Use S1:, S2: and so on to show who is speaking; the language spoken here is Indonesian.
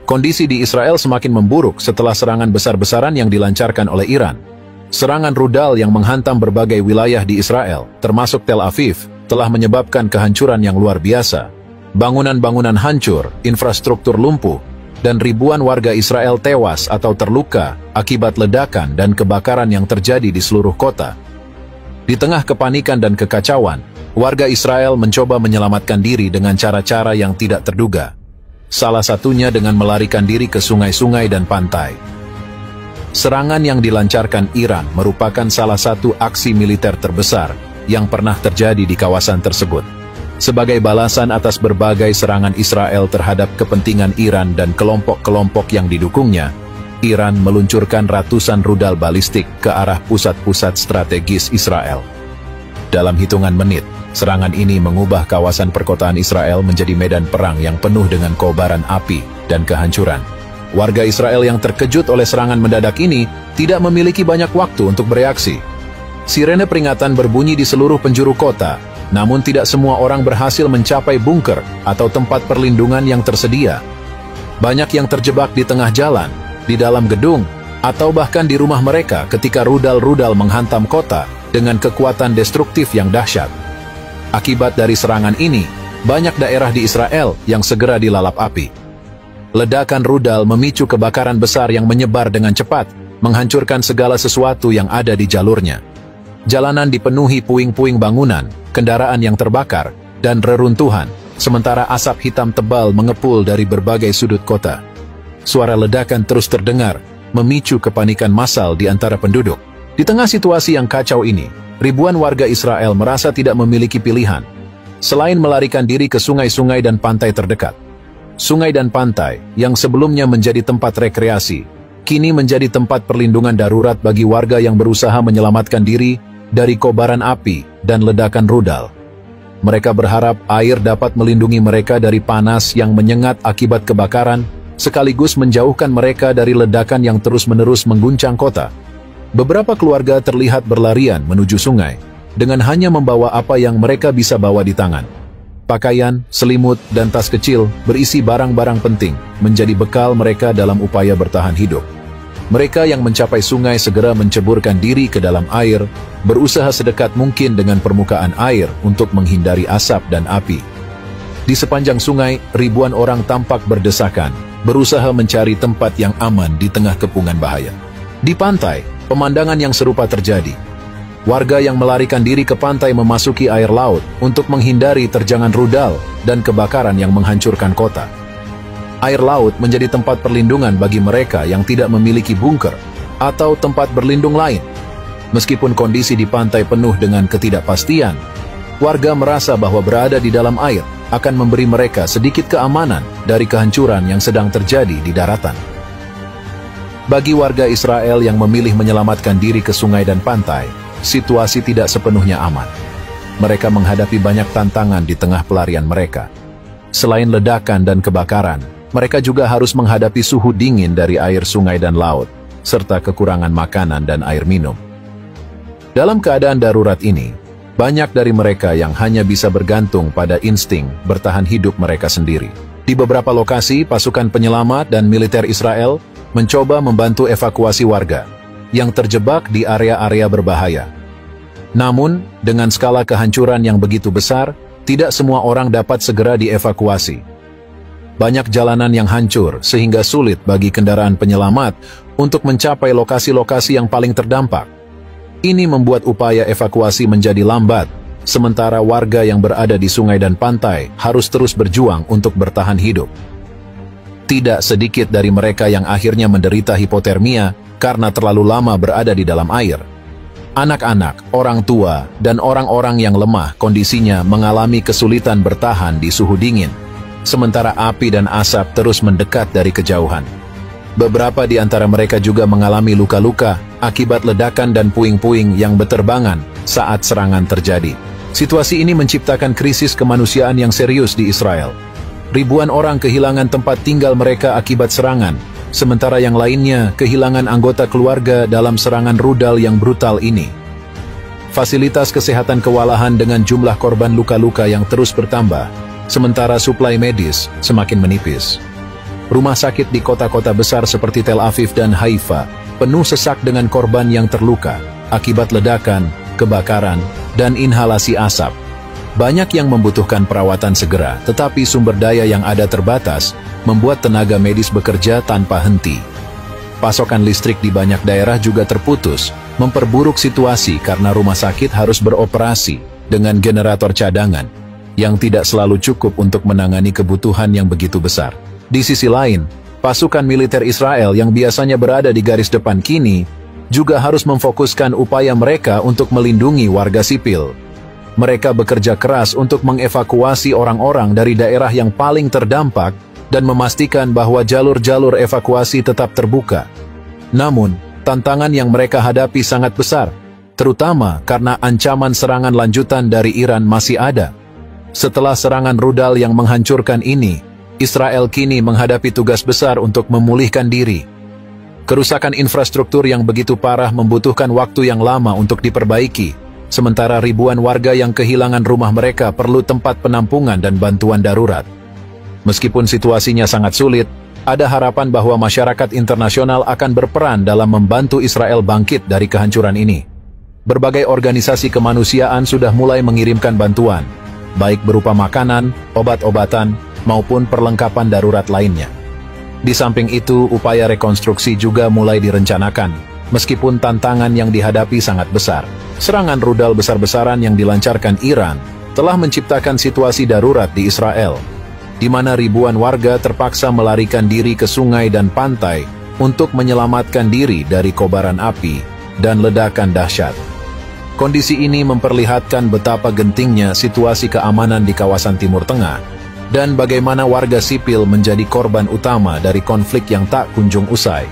S1: Kondisi di Israel semakin memburuk setelah serangan besar-besaran yang dilancarkan oleh Iran. Serangan rudal yang menghantam berbagai wilayah di Israel, termasuk Tel Aviv, telah menyebabkan kehancuran yang luar biasa. Bangunan-bangunan hancur, infrastruktur lumpuh, dan ribuan warga Israel tewas atau terluka akibat ledakan dan kebakaran yang terjadi di seluruh kota. Di tengah kepanikan dan kekacauan, warga Israel mencoba menyelamatkan diri dengan cara-cara yang tidak terduga. Salah satunya dengan melarikan diri ke sungai-sungai dan pantai. Serangan yang dilancarkan Iran merupakan salah satu aksi militer terbesar yang pernah terjadi di kawasan tersebut. Sebagai balasan atas berbagai serangan Israel terhadap kepentingan Iran dan kelompok-kelompok yang didukungnya, Iran meluncurkan ratusan rudal balistik ke arah pusat-pusat strategis Israel. Dalam hitungan menit, serangan ini mengubah kawasan perkotaan Israel menjadi medan perang yang penuh dengan kobaran api dan kehancuran. Warga Israel yang terkejut oleh serangan mendadak ini tidak memiliki banyak waktu untuk bereaksi. Sirene peringatan berbunyi di seluruh penjuru kota, namun tidak semua orang berhasil mencapai bunker atau tempat perlindungan yang tersedia. Banyak yang terjebak di tengah jalan, di dalam gedung, atau bahkan di rumah mereka ketika rudal-rudal menghantam kota dengan kekuatan destruktif yang dahsyat. Akibat dari serangan ini, banyak daerah di Israel yang segera dilalap api. Ledakan rudal memicu kebakaran besar yang menyebar dengan cepat, menghancurkan segala sesuatu yang ada di jalurnya. Jalanan dipenuhi puing-puing bangunan, kendaraan yang terbakar, dan reruntuhan, sementara asap hitam tebal mengepul dari berbagai sudut kota. Suara ledakan terus terdengar, memicu kepanikan massal di antara penduduk. Di tengah situasi yang kacau ini, ribuan warga Israel merasa tidak memiliki pilihan, selain melarikan diri ke sungai-sungai dan pantai terdekat. Sungai dan pantai, yang sebelumnya menjadi tempat rekreasi, kini menjadi tempat perlindungan darurat bagi warga yang berusaha menyelamatkan diri dari kobaran api dan ledakan rudal. Mereka berharap air dapat melindungi mereka dari panas yang menyengat akibat kebakaran, sekaligus menjauhkan mereka dari ledakan yang terus-menerus mengguncang kota. Beberapa keluarga terlihat berlarian menuju sungai, dengan hanya membawa apa yang mereka bisa bawa di tangan. Pakaian, selimut, dan tas kecil berisi barang-barang penting menjadi bekal mereka dalam upaya bertahan hidup. Mereka yang mencapai sungai segera menceburkan diri ke dalam air, berusaha sedekat mungkin dengan permukaan air untuk menghindari asap dan api. Di sepanjang sungai, ribuan orang tampak berdesakan, berusaha mencari tempat yang aman di tengah kepungan bahaya. Di pantai, pemandangan yang serupa terjadi. Warga yang melarikan diri ke pantai memasuki air laut untuk menghindari terjangan rudal dan kebakaran yang menghancurkan kota. Air laut menjadi tempat perlindungan bagi mereka yang tidak memiliki bunker atau tempat berlindung lain. Meskipun kondisi di pantai penuh dengan ketidakpastian, warga merasa bahwa berada di dalam air akan memberi mereka sedikit keamanan dari kehancuran yang sedang terjadi di daratan. Bagi warga Israel yang memilih menyelamatkan diri ke sungai dan pantai, situasi tidak sepenuhnya aman. Mereka menghadapi banyak tantangan di tengah pelarian mereka. Selain ledakan dan kebakaran, mereka juga harus menghadapi suhu dingin dari air sungai dan laut, serta kekurangan makanan dan air minum. Dalam keadaan darurat ini, banyak dari mereka yang hanya bisa bergantung pada insting bertahan hidup mereka sendiri. Di beberapa lokasi, pasukan penyelamat dan militer Israel mencoba membantu evakuasi warga yang terjebak di area-area berbahaya. Namun, dengan skala kehancuran yang begitu besar, tidak semua orang dapat segera dievakuasi. Banyak jalanan yang hancur sehingga sulit bagi kendaraan penyelamat untuk mencapai lokasi-lokasi yang paling terdampak. Ini membuat upaya evakuasi menjadi lambat, sementara warga yang berada di sungai dan pantai harus terus berjuang untuk bertahan hidup. Tidak sedikit dari mereka yang akhirnya menderita hipotermia karena terlalu lama berada di dalam air. Anak-anak, orang tua, dan orang-orang yang lemah kondisinya mengalami kesulitan bertahan di suhu dingin, sementara api dan asap terus mendekat dari kejauhan. Beberapa di antara mereka juga mengalami luka-luka akibat ledakan dan puing-puing yang berterbangan saat serangan terjadi. Situasi ini menciptakan krisis kemanusiaan yang serius di Israel. Ribuan orang kehilangan tempat tinggal mereka akibat serangan, sementara yang lainnya kehilangan anggota keluarga dalam serangan rudal yang brutal ini. Fasilitas kesehatan kewalahan dengan jumlah korban luka-luka yang terus bertambah, sementara suplai medis semakin menipis. Rumah sakit di kota-kota besar seperti Tel Aviv dan Haifa penuh sesak dengan korban yang terluka akibat ledakan, kebakaran, dan inhalasi asap. Banyak yang membutuhkan perawatan segera, tetapi sumber daya yang ada terbatas membuat tenaga medis bekerja tanpa henti. Pasokan listrik di banyak daerah juga terputus, memperburuk situasi karena rumah sakit harus beroperasi dengan generator cadangan yang tidak selalu cukup untuk menangani kebutuhan yang begitu besar. Di sisi lain, pasukan militer Israel yang biasanya berada di garis depan kini juga harus memfokuskan upaya mereka untuk melindungi warga sipil. Mereka bekerja keras untuk mengevakuasi orang-orang dari daerah yang paling terdampak dan memastikan bahwa jalur-jalur evakuasi tetap terbuka. Namun, tantangan yang mereka hadapi sangat besar, terutama karena ancaman serangan lanjutan dari Iran masih ada. Setelah serangan rudal yang menghancurkan ini, Israel kini menghadapi tugas besar untuk memulihkan diri. Kerusakan infrastruktur yang begitu parah membutuhkan waktu yang lama untuk diperbaiki, sementara ribuan warga yang kehilangan rumah mereka perlu tempat penampungan dan bantuan darurat. Meskipun situasinya sangat sulit, ada harapan bahwa masyarakat internasional akan berperan dalam membantu Israel bangkit dari kehancuran ini. Berbagai organisasi kemanusiaan sudah mulai mengirimkan bantuan, baik berupa makanan, obat-obatan, maupun perlengkapan darurat lainnya. Di samping itu, upaya rekonstruksi juga mulai direncanakan, meskipun tantangan yang dihadapi sangat besar. Serangan rudal besar-besaran yang dilancarkan Iran telah menciptakan situasi darurat di Israel, di mana ribuan warga terpaksa melarikan diri ke sungai dan pantai untuk menyelamatkan diri dari kobaran api dan ledakan dahsyat. Kondisi ini memperlihatkan betapa gentingnya situasi keamanan di kawasan Timur Tengah dan bagaimana warga sipil menjadi korban utama dari konflik yang tak kunjung usai.